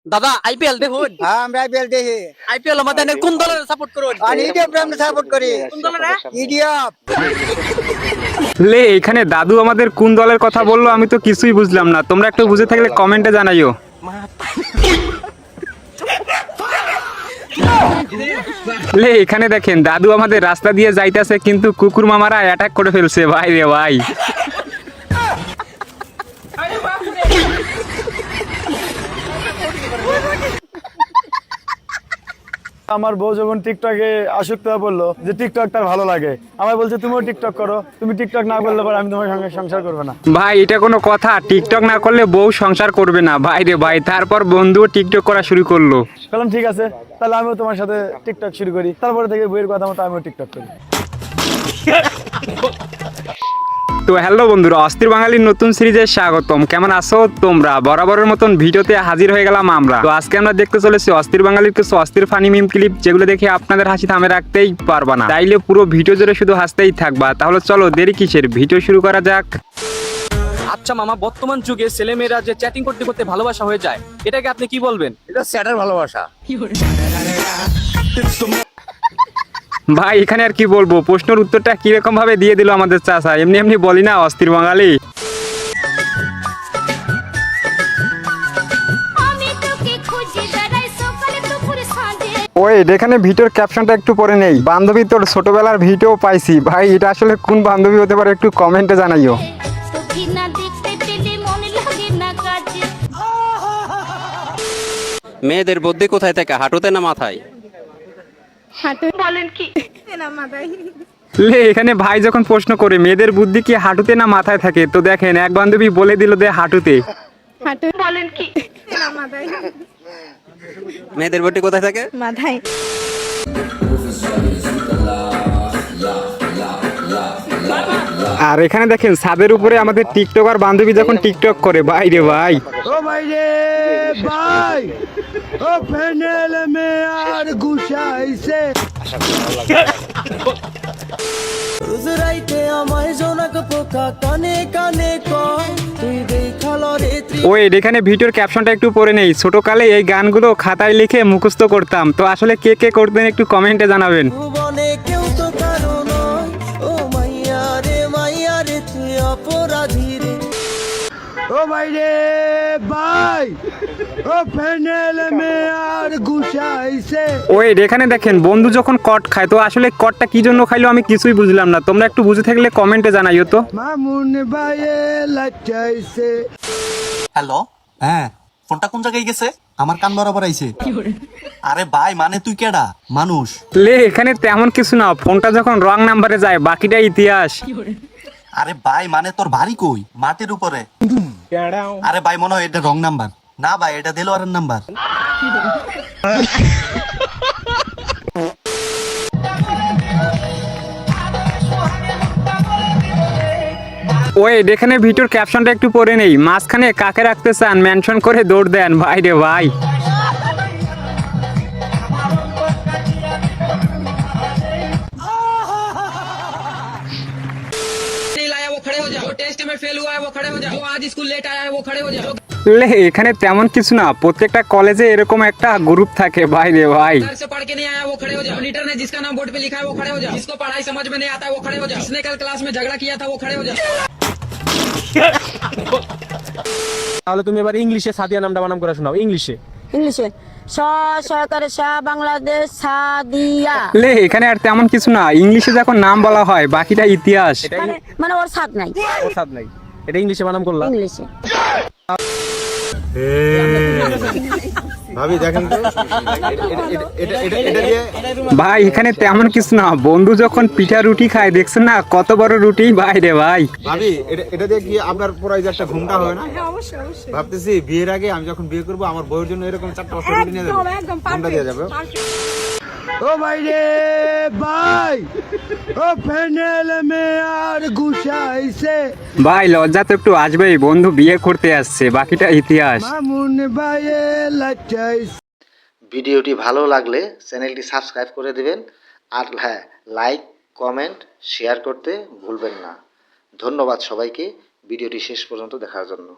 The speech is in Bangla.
দাদা আইপিএল দেখুন। হ্যাঁ আমরা আইপিএল দেখি। আইপিএল এর মধ্যে কোন দলের সাপোর্ট করুন? আমি ইডিএফ আমরা সাপোর্ট করি। কোন দলের? ইডিএফ। লে এখানে দাদু আমাদের কোন দলের কথা বললো আমি তো কিছুই বুঝলাম না। তোমরা একটু বুঝে থাকলে কমেন্টে জানাইও। লে এখানে দেখেন দাদু আমাদের রাস্তা দিয়ে যাইতেছে কিন্তু কুকুর মামারা অ্যাটাক করে ফেলছে ভাই রে ভাই। আমার বউ যখন টিকটকে আসক্ত হয়ে পড়লো যে টিকটক তার ভালো লাগে, আমার বলছে তুমিও টিকটক করো, তুমি টিকটক না করলে পরে আমি তোমার সঙ্গে সংসার করবো না। ভাই এটা কোনো কথা? টিকটক না করলে বউ সংসার করবে না ভাই রে ভাই। তারপর বন্ধুও টিকটক করা শুরু করলো। বললাম ঠিক আছে তাহলে আমিও তোমার সাথে টিকটক শুরু করি। তারপরে থেকে বইয়ের কথা মতো আমিও টিকটক করি। তো হ্যালো বন্ধুরা, অস্থির বাঙালির নতুন সিরিজে স্বাগতম। কেমন আছো তোমরা? বরাবরের মতন ভিডিওতে হাজির হয়ে গেলাম আমরা। তো আজকে আমরা দেখতে চলেছি অস্থির বাঙালির কিছু অস্থির ফানি মিম ক্লিপ, যেগুলো দেখে আপনাদের হাসি থামে রাখতেই পারবা না। তাইলে পুরো ভিডিও জুড়ে শুধু হাসতেই থাকবা। তাহলে চলো দেরি কিসের, ভিডিও শুরু করা যাক। আচ্ছা মামা, বর্তমান যুগে ছেলেমেয়েরা যে চ্যাটিং করতে করতে ভালোবাসা হয়ে যায়, এটাকে আপনি কি বলবেন? এটা স্যাটার ভালোবাসা। ভাই এখানে আর কি বলবো, প্রশ্নের উত্তরটা কিরকম ভাবে দিয়ে দিল আমাদের চাচা। এমনি এমনি বলি না অস্থির বাঙালি। ওই এখানে ভিডিওর ক্যাপশনটা একটু পরে নেই। বান্ধবী তোর ছোটবেলার ভিডিও পাইছি। ভাই এটা আসলে কোন বান্ধবী হতে পারে একটু কমেন্টে জানাইও। মেয়েদের বুদ্ধি কোথায় থাকে, হাঁটুতে না মাথায়? বলেন কি না মাথায়। লে এখানে ভাই যখন প্রশ্ন করে মেয়েদের বুদ্ধি কি হাঁটুতে না মাথায় থাকে, তো দেখেন এক বান্ধবী বলে দিল যে হাঁটুতে। হাঁটু বলেন কি না মাথায়। মেয়েদের বুদ্ধি কোথায় থাকে? মাথায়। আর এখানে দেখেন ছাদের উপরে আমাদের টিকটকার বান্ধবী যখন টিকটক করে, ভাই রে ভাই। ও ভাই রে ভাই, ও প্যানেল মে আর গুছাইছে। ওই এখানে ভিডিওর ক্যাপশনটা একটু পড়ে নেই। ছোটকালে এই গানগুলো খাতায় লিখে মুখস্থ করতাম। তো আসলে কে কে করতেন একটু কমেন্টে জানাবেন। ও ভাই রে ভাই, ও প্যানেল মে আর গুছাইছে। ওই এখানে দেখেন বন্ধু যখন কট খায়, তো আসলে কটটা কি জন্য খাইলো আমি কিছুই বুঝলাম না। তোমরা একটু বুঝে থাকলে কমেন্টে জানাইও তো। মামুন ভাইয়ে লাচাইছে। হ্যালো, হ্যাঁ ফোনটা কোন জায়গায় গেছে? আমার কান বরাবর আইছে। আরে ভাই মানে তুই কেডা মানুষ? লে এখানে তেমন কিছু না, ফোনটা যখন রং নাম্বারে যায় বাকিটা ইতিহাস। আরে ভাই মানে তোর বাড়ি কই? মাটির উপরে। আরে ভাই মনে হয় এটা রং নাম্বার। না ভাই এটা দেলোয়ারের নাম্বার। ওই এখানে ভিডিওর ক্যাপশনটা একটু পড়ে নেই। মাঝখানে কাকে রাখতে চান মেনশন করে দৌড় দেন, ভাই রে ভাই। লে এখানে তেমন কিছু না, প্রত্যেকটা কলেজে এরকম একটা গ্রুপ থাকে, ভাই রে ভাই। তাহলে তুমি এবার ইংলিশে সাদিয়া নামটা বানাম করে শোনাও। ইংলিশে ইংলিশে সরকারে বাংলাদেশ সাদিয়া। লে এখানে আর তেমন কিছু না, ইংলিশে যখন নাম বলা হয় বাকিটা ইতিহাস। মানে ওর সাথ নাই, ওর সাথ নাই, এটা ইংলিশে বানাম করলাম। ইংলিশে। ভাবি দেখেন তো ভাই এখানে তেমন কিছু না, বন্ধু যখন পিঠা রুটি খায় দেখছেন না কত বড় রুটি, ভাই রে ভাই। ভাবি এটা দিয়ে কি আপনার পরাই যে একটা ঘুমটা হয় না? ভাবতেছি বিয়ের আগে আমি যখন বিয়ে করবো আমার বউয়ের জন্য এরকম 4টা বছর রুটি নিয়ে যাবো, ঘুমটা দিয়ে যাবে। ও ভাই রে ভাই, ও প্যানেল মে আর গুছাইছে। ভাই লজ্জা তো একটু আসবেই, বন্ধু বিয়ে করতে আসছে, বাকিটা ইতিহাস। মামুন ভাইয়ে লাচাইছে। ভিডিওটি ভালো লাগলে চ্যানেলটি সাবস্ক্রাইব করে দিবেন। আর হ্যাঁ, লাইক কমেন্ট শেয়ার করতে ভুলবেন না। ধন্যবাদ সবাইকে ভিডিওটি শেষ পর্যন্ত দেখার জন্য।